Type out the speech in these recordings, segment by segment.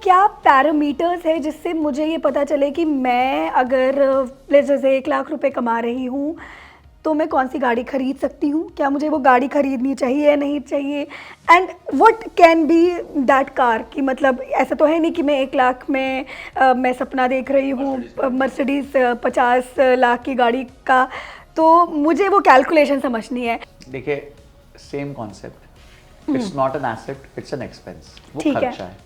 क्या पैरामीटर्स है जिससे मुझे ये पता चले कि मैं अगर जैसे 1 लाख रुपए कमा रही हूँ तो मैं कौन सी गाड़ी खरीद सकती हूँ? क्या मुझे वो गाड़ी खरीदनी चाहिए या नहीं चाहिए? And what can be that car, कि मतलब ऐसा तो है नहीं कि मैं 1 लाख में मैं सपना देख रही हूँ मर्सिडीज 50 लाख की गाड़ी का, तो मुझे वो कैलकुलेशन समझनी है। देखिए, same concept, it's not an asset, it's an expense. वो ठीक खर्चा है।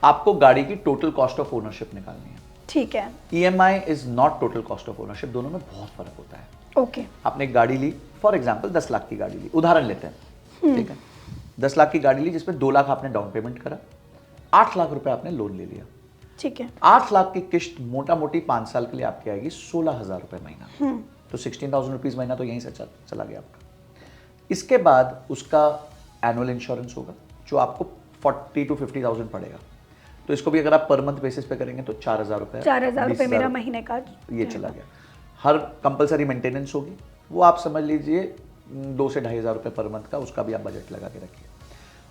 आपको गाड़ी की टोटल कॉस्ट ऑफ ओनरशिप निकालनी है। ठीक है। EMI is not total cost of ownership, दोनों में बहुत फर्क होता है। ओके। आपने एक गाड़ी ली, फॉर एग्जाम्पल 10 लाख की गाड़ी ली, उदाहरण लेते हैं, ठीक है। 10 लाख की गाड़ी ली जिसमें 2 लाख आपने डाउन पेमेंट करा, 8 लाख रुपए आपने लोन ले लिया। ठीक है। 8 लाख की किश्त मोटा मोटी 5 साल के लिए आपकी आएगी 16,000 रुपए महीना। तो 16,000 रुपीज महीना तो यहीं से चला गया आपका। इसके बाद उसका एनुअल इंश्योरेंस होगा जो आपको 40,000 to 50,000 पड़ेगा। तो इसको भी अगर आप पर मंथ बेसिस पे करेंगे तो 4,000 रुपए, 4,000 रुपए मेरा महीने का ये चला गया। हर कंपलसरी मेंटेनेंस होगी, वो आप समझ लीजिए 2 से 2,500 रुपए पर मंथ का, उसका भी आप बजट लगा के रखिए।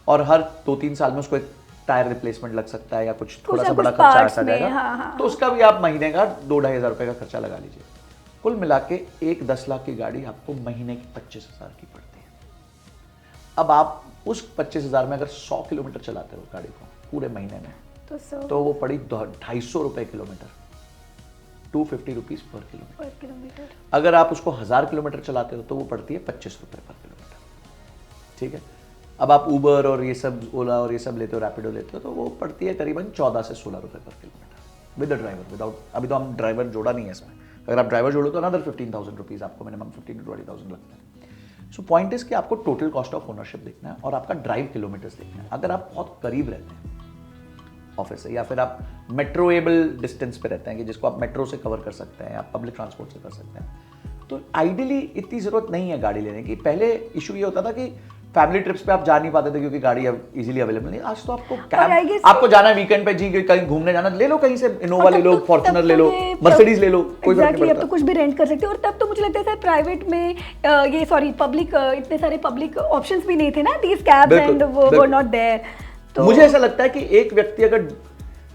और हर 2-3 साल में उसको एक टायर रिप्लेसमेंट लग सकता है या कुछ थोड़ा सा बड़ा खर्चा आ जाएगा। हाँ। तो उसका भी आप महीने का 2-2,500 रुपए का खर्चा लगा लीजिए। कुल मिला के एक 10 लाख की गाड़ी आपको महीने की 25,000 की पड़ती है। अब आप उस 25,000 में अगर 100 किलोमीटर चलाते हो गाड़ी को पूरे महीने में, तो वो पड़ी 250 रुपए किलोमीटर, 250 रुपीज पर किलोमीटर। अगर आप उसको 1000 किलोमीटर चलाते हो तो वो पड़ती है 25 रुपए पर किलोमीटर। ठीक है। अब आप उबर और ये सब, ओला और ये सब लेते हो, रैपिडो लेते हो, तो वो पड़ती है करीबन 14 से 16 रुपए पर किलोमीटर विद ड्राइवर। विदाउट, अभी तो हम ड्राइवर जोड़ा नहीं है इसमें। अगर आप ड्राइवर जोड़ो तो अनदर 15,000 रुपीज आपको मिनिमम 15,000 to 20,000 लगता है। सो पॉइंट इज कि आपको टोटल कॉस्ट ऑफ ओनरशिप देखना है और आपका ड्राइव किलोमीटर्स देखना है। अगर आप बहुत करीब रहते हैं ऑफिस से, या फिर आप मेट्रोएबल डिस्टेंस पे रहते हैं कि जिसको आप मेट्रो से कवर कर सकते हैं या पब्लिक ट्रांसपोर्ट से कर सकते हैं, तो आइडियली इतनी जरूरत नहीं है गाड़ी लेने की। पहले इशू ये होता था कि फैमिली ट्रिप्स पे आप जा नहीं पाते थे क्योंकि गाड़ी अब इजीली अवेलेबल नहीं। आज तो आपको कैब, आपको जाना है वीकेंड पे, जी कहीं घूमने जाना, ले लो कहीं से, इनोवा ले लो, फॉर्च्यूनर ले लो, मर्सिडीज ले लो, कोई फर्क नहीं पड़ता। अब तो कुछ भी रेंट कर सकते हो। और तब तो मुझे लगता है प्राइवेट में पब्लिक इतने सारे पब्लिक ऑप्शंस भी नहीं थे ना, these cabs and were not there. तो मुझे ऐसा लगता है कि एक व्यक्ति अगर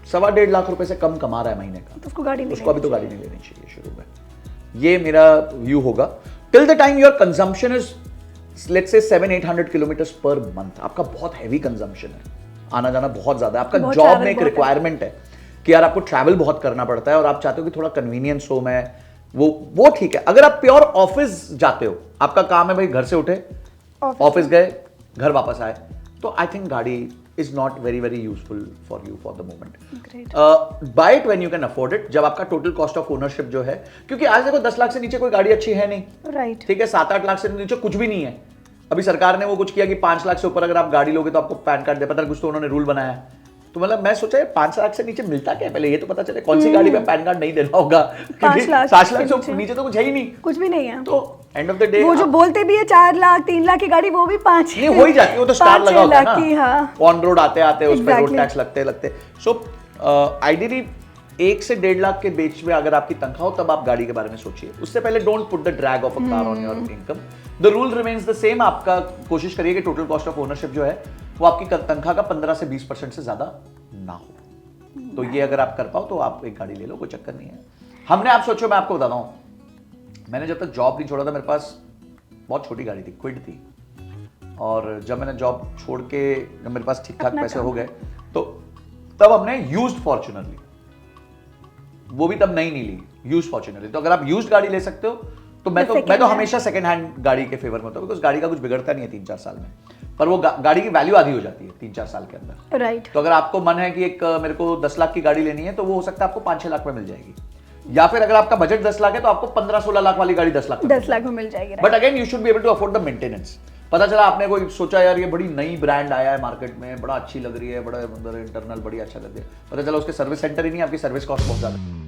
1.25 लाख रुपए से कम कमा रहा है महीने का, तो उसको गाड़ी नहीं, उसको अभी तो गाड़ी नहीं लेनी चाहिए शुरू में। ये मेरा व्यू होगा। Till the time your consumption is let's say 700-800 kilometres per month, आपका बहुत हैवी कंजम्पशन है, आना जाना बहुत ज्यादा है, आपका जॉब में एक रिक्वायरमेंट है कि यार आपको ट्रैवल बहुत करना पड़ता है और आप चाहते हो कि थोड़ा कन्वीनियंस हो, मैं वो ठीक है। अगर आप प्योर ऑफिस जाते हो, आपका काम है भाई घर से उठे, ऑफिस गए, घर वापस आए, तो आई थिंक गाड़ी is not very useful for you for the moment. Great. Buy it when you can afford it, जब आपका total cost of ownership जो है, क्योंकि आज देखो 10 लाख से नीचे कोई गाड़ी अच्छी है नहीं, right. ठीक है। 7-8 लाख से नीचे कुछ भी नहीं है। अभी सरकार ने वो कुछ किया कि 5 लाख से ऊपर अगर आप गाड़ी लोगे तो आपको पैन कार्ड दे, पता कुछ तो उन्होंने रूल बनाया। तो मतलब मैं सोचा 5 लाख से नीचे मिलता क्या, पहले ये तो पता चले कौन सी गाड़ी में पैन कार्ड नहीं देना होगा, 5 लाख से नीचे तो कुछ है ही नहीं, कुछ भी नहीं है। तो एंड ऑफ द डे वो जो बोलते भी है 4 लाख 3 लाख की गाड़ी, वो भी 5 ये हो ही जाती है, वो तो स्टार लगा होता है ना, हाँ। ऑन रोड आते आते उस पे रोड टैक्स लगते। सो आइडियली 1 से 1.5 लाख के बीच में अगर आपकी तनख्वाह हो तब आप गाड़ी के बारे में सोचिए। उससे पहले don't put the drag of a car on your income. The rule remains the same. आपका कोशिश करिए कि टोटल कॉस्ट ऑफ ओनरशिप जो है वो आपकी तनख्वाह का 15 से 20% से ज्यादा ना हो। तो ये अगर आप कर पाओ तो आप एक गाड़ी ले लो, कोई चक्कर नहीं है। हमने, आप सोचो, मैं आपको बताता हूं, मैंने जब तक जॉब नहीं छोड़ा था मेरे पास बहुत छोटी गाड़ी थी, क्विड थी। और जब मैंने जॉब छोड़ के, जब मेरे पास ठीक ठाक पैसे हो गए, तो तब हमने यूज्ड फॉर्च्यूनर ली। वो भी तब नई नहीं ली, यूज्ड फॉर्च्यूनर ली। तो अगर आप यूज्ड गाड़ी ले सकते हो तो मैं तो हमेशा सेकंड हैंड गाड़ी के फेवर में होता हूं, बिकॉज गाड़ी का कुछ बिगड़ता नहीं है 3-4 साल में, पर वो गाड़ी की वैल्यू आधी हो जाती है 3-4 साल के अंदर। राइट। तो अगर आपको मन है कि एक मेरे को 10 लाख की गाड़ी लेनी है, तो वो हो सकता है आपको 5-6 लाख में मिल जाएगी। या फिर अगर आपका बजट 10 लाख है तो आपको 15-16 लाख वाली गाड़ी 10 लाख में मिल जाएगी। But again you should be able to afford the maintenance. पता चला आपने कोई सोचा यार ये बड़ी नई ब्रांड आया है मार्केट में, बड़ा अच्छी लग रही है, बड़ा इंटरनल बड़ी अच्छा लग रही है, पता चला उसके सर्विस सेंटर ही नहीं, आपकी सर्विस कॉस्ट बहुत ज्यादा है।